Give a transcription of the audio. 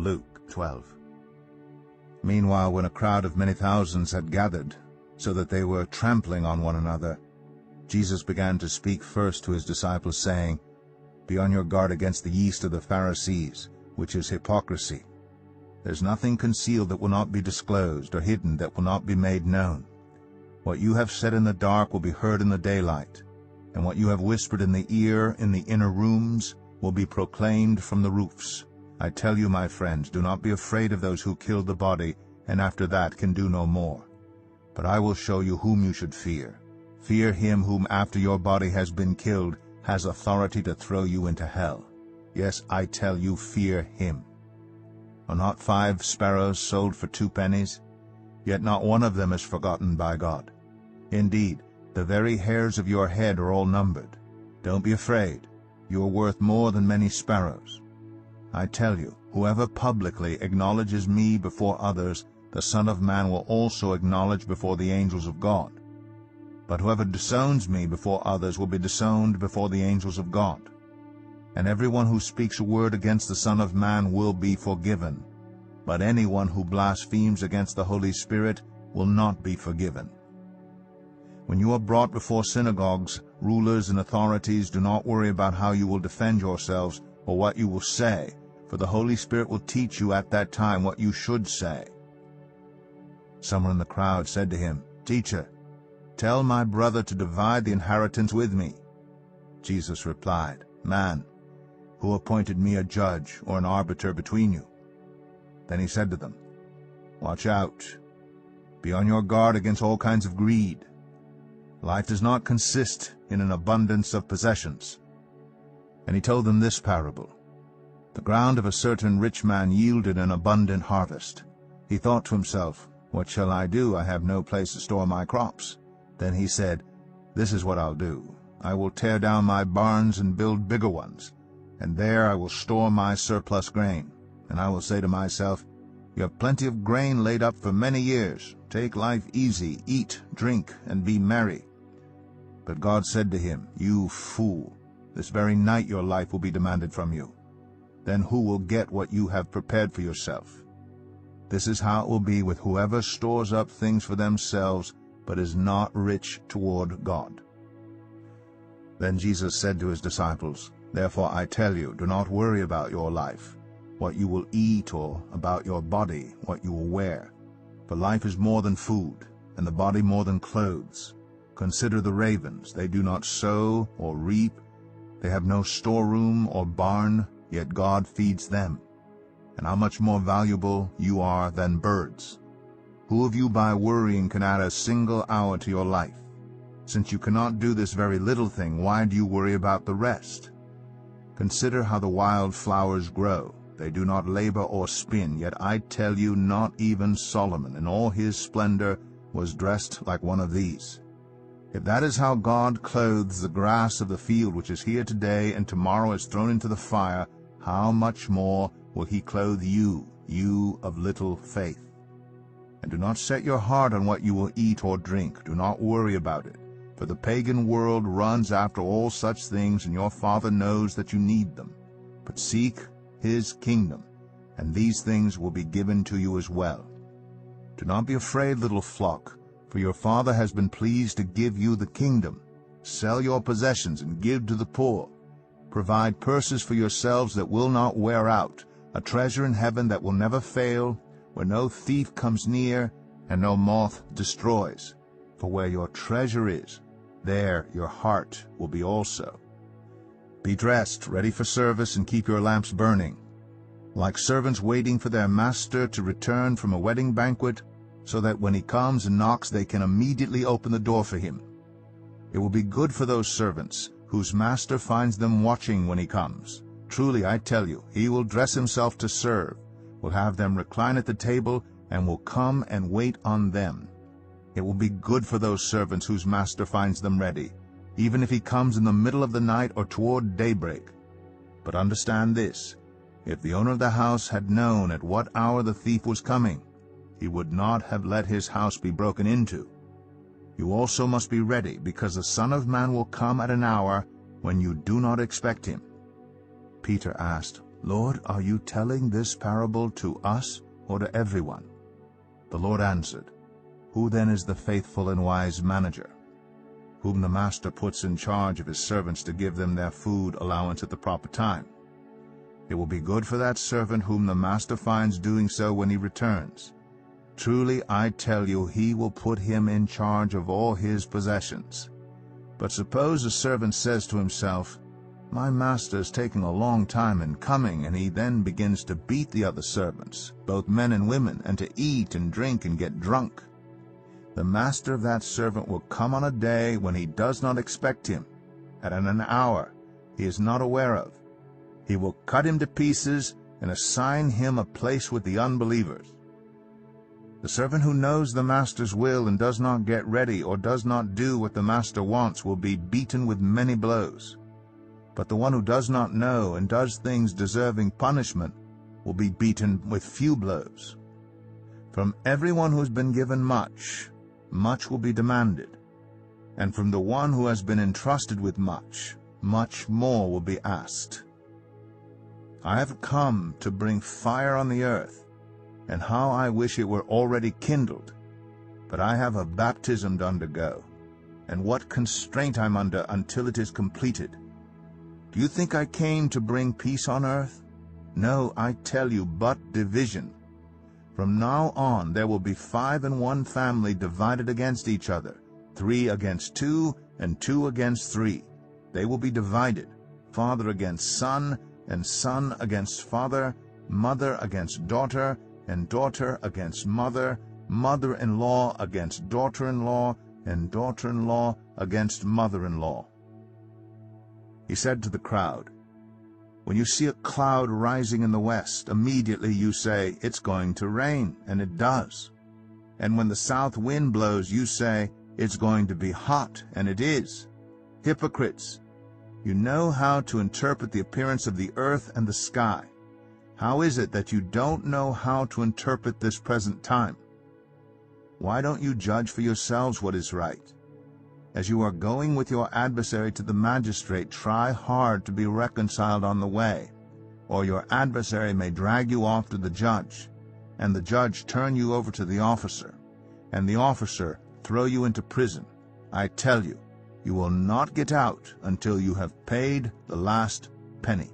Luke 12. Meanwhile, when a crowd of many thousands had gathered, so that they were trampling on one another, Jesus began to speak first to his disciples, saying, "Be on your guard against the yeast of the Pharisees, which is hypocrisy. There's nothing concealed that will not be disclosed, or hidden that will not be made known. What you have said in the dark will be heard in the daylight, and what you have whispered in the ear in the inner rooms will be proclaimed from the roofs. I tell you, my friends, do not be afraid of those who kill the body, and after that can do no more. But I will show you whom you should fear. Fear him whom, after your body has been killed, has authority to throw you into hell. Yes, I tell you, fear him. Are not 5 sparrows sold for 2 pennies? Yet not one of them is forgotten by God. Indeed, the very hairs of your head are all numbered. Don't be afraid. You are worth more than many sparrows. I tell you, whoever publicly acknowledges me before others, the Son of Man will also acknowledge before the angels of God. But whoever disowns me before others will be disowned before the angels of God. And everyone who speaks a word against the Son of Man will be forgiven. But anyone who blasphemes against the Holy Spirit will not be forgiven. When you are brought before synagogues, rulers, and authorities, do not worry about how you will defend yourselves or what you will say, for the Holy Spirit will teach you at that time what you should say." Someone in the crowd said to him, "Teacher, tell my brother to divide the inheritance with me." Jesus replied, "Man, who appointed me a judge or an arbiter between you?" Then he said to them, "Watch out. Be on your guard against all kinds of greed. Life does not consist in an abundance of possessions." And he told them this parable. The ground of a certain rich man yielded an abundant harvest. He thought to himself, "What shall I do? I have no place to store my crops." Then he said, "This is what I'll do. I will tear down my barns and build bigger ones, and there I will store my surplus grain. And I will say to myself, you have plenty of grain laid up for many years. Take life easy, eat, drink, and be merry." But God said to him, "You fool, this very night your life will be demanded from you. Then who will get what you have prepared for yourself? This is how it will be with whoever stores up things for themselves, but is not rich toward God." Then Jesus said to his disciples, "Therefore I tell you, do not worry about your life, what you will eat, or about your body, what you will wear. For life is more than food, and the body more than clothes. Consider the ravens, they do not sow or reap, they have no storeroom or barn, yet God feeds them. And how much more valuable you are than birds. Who of you by worrying can add a single hour to your life? Since you cannot do this very little thing, why do you worry about the rest? Consider how the wild flowers grow. They do not labor or spin, yet I tell you, not even Solomon in all his splendor was dressed like one of these. If that is how God clothes the grass of the field, which is here today and tomorrow is thrown into the fire, how much more will he clothe you, you of little faith? And do not set your heart on what you will eat or drink. Do not worry about it. For the pagan world runs after all such things, and your Father knows that you need them. But seek his kingdom, and these things will be given to you as well. Do not be afraid, little flock, for your Father has been pleased to give you the kingdom. Sell your possessions and give to the poor. Provide purses for yourselves that will not wear out, a treasure in heaven that will never fail, where no thief comes near and no moth destroys. For where your treasure is, there your heart will be also. Be dressed, ready for service, and keep your lamps burning, like servants waiting for their master to return from a wedding banquet, so that when he comes and knocks they can immediately open the door for him. It will be good for those servants whose master finds them watching when he comes. Truly, I tell you, he will dress himself to serve, will have them recline at the table, and will come and wait on them. It will be good for those servants whose master finds them ready, even if he comes in the middle of the night or toward daybreak. But understand this, if the owner of the house had known at what hour the thief was coming, he would not have let his house be broken into. You also must be ready, because the Son of Man will come at an hour when you do not expect him." Peter asked, "Lord, are you telling this parable to us or to everyone?" The Lord answered, "Who then is the faithful and wise manager, whom the master puts in charge of his servants to give them their food allowance at the proper time? It will be good for that servant whom the master finds doing so when he returns. Truly I tell you, he will put him in charge of all his possessions. But suppose a servant says to himself, 'My master is taking a long time in coming,' and he then begins to beat the other servants, both men and women, and to eat and drink and get drunk. The master of that servant will come on a day when he does not expect him, and at an hour he is not aware of. He will cut him to pieces and assign him a place with the unbelievers. The servant who knows the master's will and does not get ready or does not do what the master wants will be beaten with many blows. But the one who does not know and does things deserving punishment will be beaten with few blows. From everyone who has been given much, much will be demanded, and from the one who has been entrusted with much, much more will be asked. I have come to bring fire on the earth, and how I wish it were already kindled. But I have a baptism to undergo, and what constraint I'm under until it is completed. Do you think I came to bring peace on earth? No, I tell you, but division. From now on there will be 5 in one family divided against each other, 3 against 2, and 2 against 3. They will be divided, father against son, and son against father, mother against daughter, and daughter against mother, mother-in-law against daughter-in-law, and daughter-in-law against mother-in-law." He said to the crowd, "When you see a cloud rising in the west, immediately you say, 'It's going to rain,' and it does. And when the south wind blows, you say, 'It's going to be hot,' and it is. Hypocrites! You know how to interpret the appearance of the earth and the sky. How is it that you don't know how to interpret this present time? Why don't you judge for yourselves what is right? As you are going with your adversary to the magistrate, try hard to be reconciled on the way, or your adversary may drag you off to the judge, and the judge turn you over to the officer, and the officer throw you into prison. I tell you, you will not get out until you have paid the last penny."